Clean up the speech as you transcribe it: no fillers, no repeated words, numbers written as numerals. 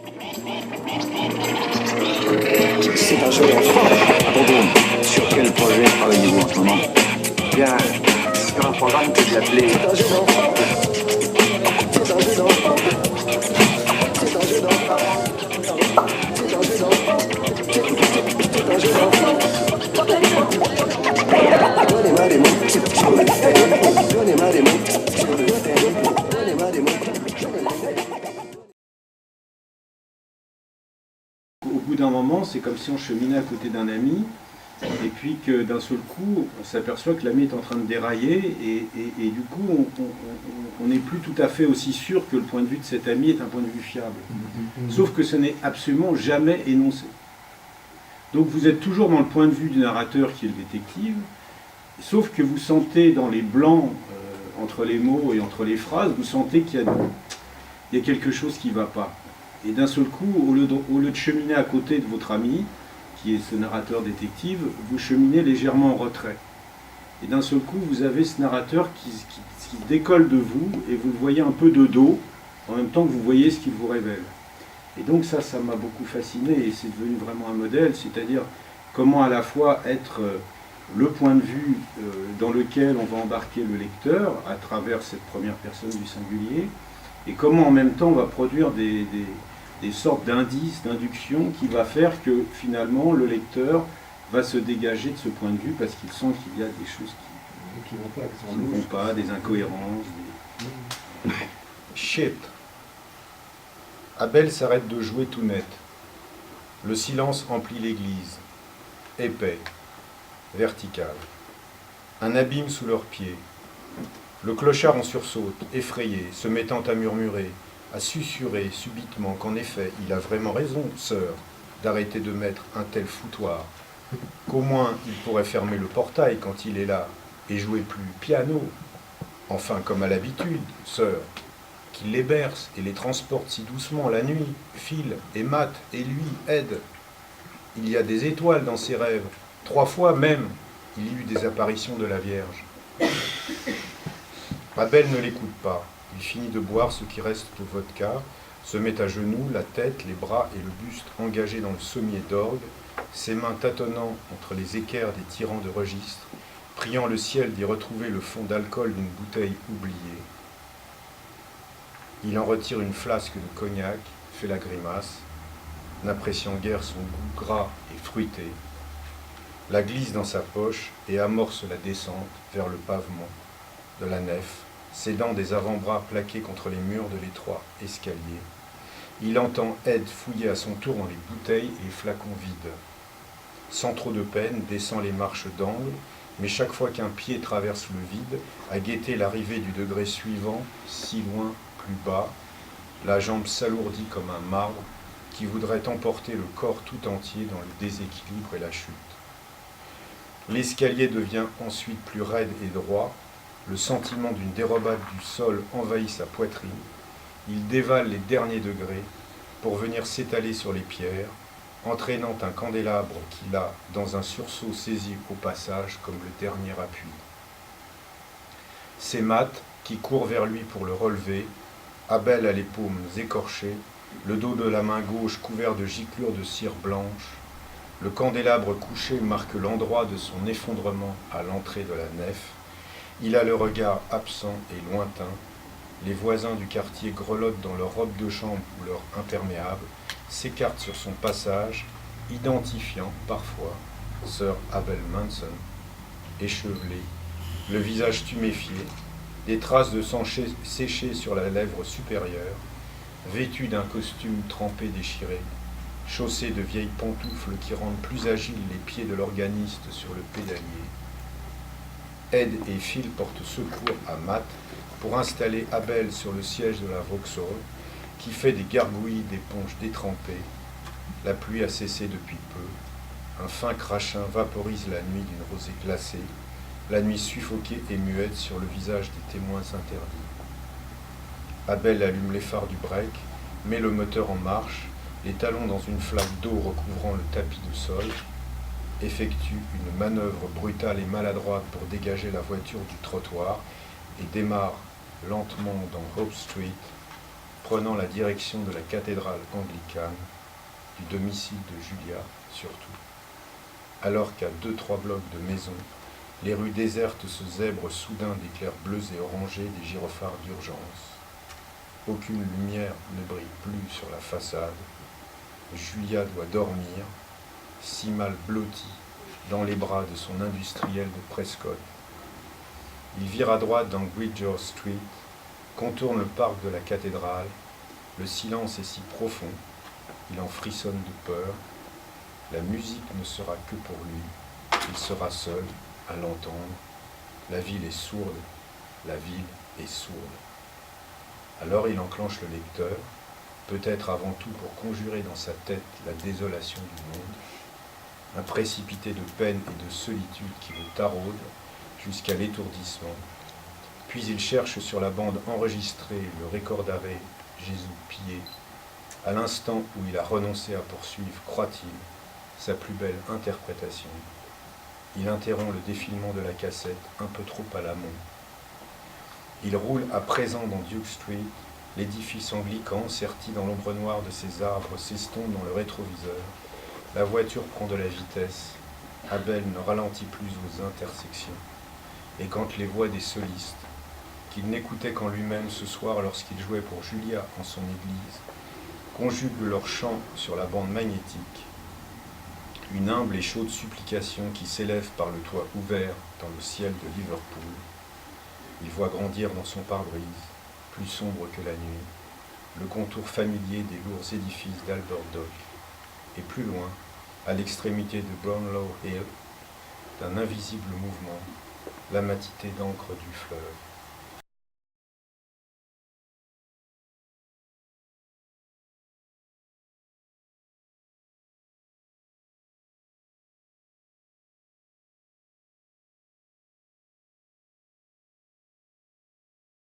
C'est un jeu d'enfant. Bonjour, sur quel projet travaillez-vous en ce moment? Bien, sur un programme que j'ai appelé... C'est un jeu d'enfant. C'est un jeu d'enfant. C'est un jeu d'enfant. C'est un jeu d'enfant. C'est un jeu d'enfant. Donnez-moi des mots. Donnez-moi des mots. Donnez-moi des mots. Au bout d'un moment, c'est comme si on cheminait à côté d'un ami, et puis que d'un seul coup, on s'aperçoit que l'ami est en train de dérailler, et du coup, on n'est plus tout à fait aussi sûr que le point de vue de cet ami est un point de vue fiable. Sauf que ce n'est absolument jamais énoncé. Donc vous êtes toujours dans le point de vue du narrateur qui est le détective, sauf que vous sentez dans les blancs, entre les mots et entre les phrases, vous sentez qu'il y a quelque chose qui ne va pas. Et d'un seul coup, au lieu de cheminer à côté de votre ami, qui est ce narrateur détective, vous cheminez légèrement en retrait. Et d'un seul coup, vous avez ce narrateur qui décolle de vous, et vous le voyez un peu de dos, en même temps que vous voyez ce qu'il vous révèle. Et donc ça m'a beaucoup fasciné, et c'est devenu vraiment un modèle, c'est-à-dire comment à la fois être le point de vue dans lequel on va embarquer le lecteur, à travers cette première personne du singulier, et comment en même temps on va produire des sortes d'indices, d'inductions qui va faire que finalement le lecteur va se dégager de ce point de vue parce qu'il sent qu'il y a des choses qui ne vont pas, des incohérences. Shit. Abel s'arrête de jouer tout net. Le silence emplit l'église. Épais, vertical. Un abîme sous leurs pieds. Le clochard en sursaute, effrayé, se mettant à murmurer, à susurrer subitement qu'en effet, il a vraiment raison, sœur, d'arrêter de mettre un tel foutoir, qu'au moins il pourrait fermer le portail quand il est là, et jouer plus piano, enfin comme à l'habitude, sœur, qu'il les berce et les transporte si doucement la nuit, Phil et Matt et lui aident. Il y a des étoiles dans ses rêves, 3 fois même, il y eut des apparitions de la Vierge. Abel ne l'écoute pas. Il finit de boire ce qui reste au vodka, se met à genoux, la tête, les bras et le buste engagés dans le sommier d'orgue, ses mains tâtonnant entre les équerres des tyrans de registre, priant le ciel d'y retrouver le fond d'alcool d'une bouteille oubliée. Il en retire une flasque de cognac, fait la grimace, n'appréciant guère son goût gras et fruité, la glisse dans sa poche et amorce la descente vers le pavement de la nef, cédant des avant-bras plaqués contre les murs de l'étroit escalier. Il entend Ed fouiller à son tour dans les bouteilles et les flacons vides. Sans trop de peine, descend les marches d'angle, mais chaque fois qu'un pied traverse le vide, à guetter l'arrivée du degré suivant, si loin, plus bas, la jambe s'alourdit comme un marbre qui voudrait emporter le corps tout entier dans le déséquilibre et la chute. L'escalier devient ensuite plus raide et droit, le sentiment d'une dérobade du sol envahit sa poitrine, il dévale les derniers degrés pour venir s'étaler sur les pierres, entraînant un candélabre qu'il a, dans un sursaut, saisi au passage comme le dernier appui. C'est Matt qui court vers lui pour le relever, Abel a les paumes écorchées, le dos de la main gauche couvert de giclures de cire blanche. Le candélabre couché marque l'endroit de son effondrement à l'entrée de la nef. Il a le regard absent et lointain. Les voisins du quartier grelottent dans leur robe de chambre ou leur imperméable, s'écartent sur son passage, identifiant parfois sœur Abel Manson, échevelée, le visage tuméfié, des traces de sang séché sur la lèvre supérieure, vêtue d'un costume trempé déchiré, chaussée de vieilles pantoufles qui rendent plus agiles les pieds de l'organiste sur le pédalier. Ed et Phil portent secours à Matt pour installer Abel sur le siège de la Vauxhall, qui fait des gargouilles d'éponges détrempées. La pluie a cessé depuis peu. Un fin crachin vaporise la nuit d'une rosée glacée, la nuit suffoquée et muette sur le visage des témoins interdits. Abel allume les phares du break, met le moteur en marche, les talons dans une flaque d'eau recouvrant le tapis de sol, effectue une manœuvre brutale et maladroite pour dégager la voiture du trottoir et démarre lentement dans Hope Street, prenant la direction de la cathédrale anglicane, du domicile de Julia surtout, alors qu'à 2-3 blocs de maisons, les rues désertes se zèbrent soudain d'éclairs bleus et orangés des gyrophares d'urgence. Aucune lumière ne brille plus sur la façade. Julia doit dormir, si mal blottie, dans les bras de son industriel de Prescott. Il vire à droite dans Gwydger Street, contourne le parc de la cathédrale. Le silence est si profond, il en frissonne de peur. La musique ne sera que pour lui, il sera seul à l'entendre. La ville est sourde, la ville est sourde. Alors il enclenche le lecteur, peut-être avant tout pour conjurer dans sa tête la désolation du monde, un précipité de peine et de solitude qui le taraude jusqu'à l'étourdissement. Puis il cherche sur la bande enregistrée le record d'arrêt Jésus pillé. À l'instant où il a renoncé à poursuivre, croit-il, sa plus belle interprétation. Il interrompt le défilement de la cassette un peu trop à l'amont. Il roule à présent dans Duke Street, l'édifice anglican serti dans l'ombre noire de ses arbres s'estompe dans le rétroviseur. La voiture prend de la vitesse. Abel ne ralentit plus aux intersections. Et quand les voix des solistes, qu'il n'écoutait qu'en lui-même ce soir lorsqu'il jouait pour Julia en son église, conjuguent leur chant sur la bande magnétique, une humble et chaude supplication qui s'élève par le toit ouvert dans le ciel de Liverpool. Il voit grandir dans son pare-brise, plus sombre que la nuit, le contour familier des lourds édifices d'Albert Dock, et plus loin, à l'extrémité de Brownlow Hill, d'un invisible mouvement, la matité d'encre du fleuve.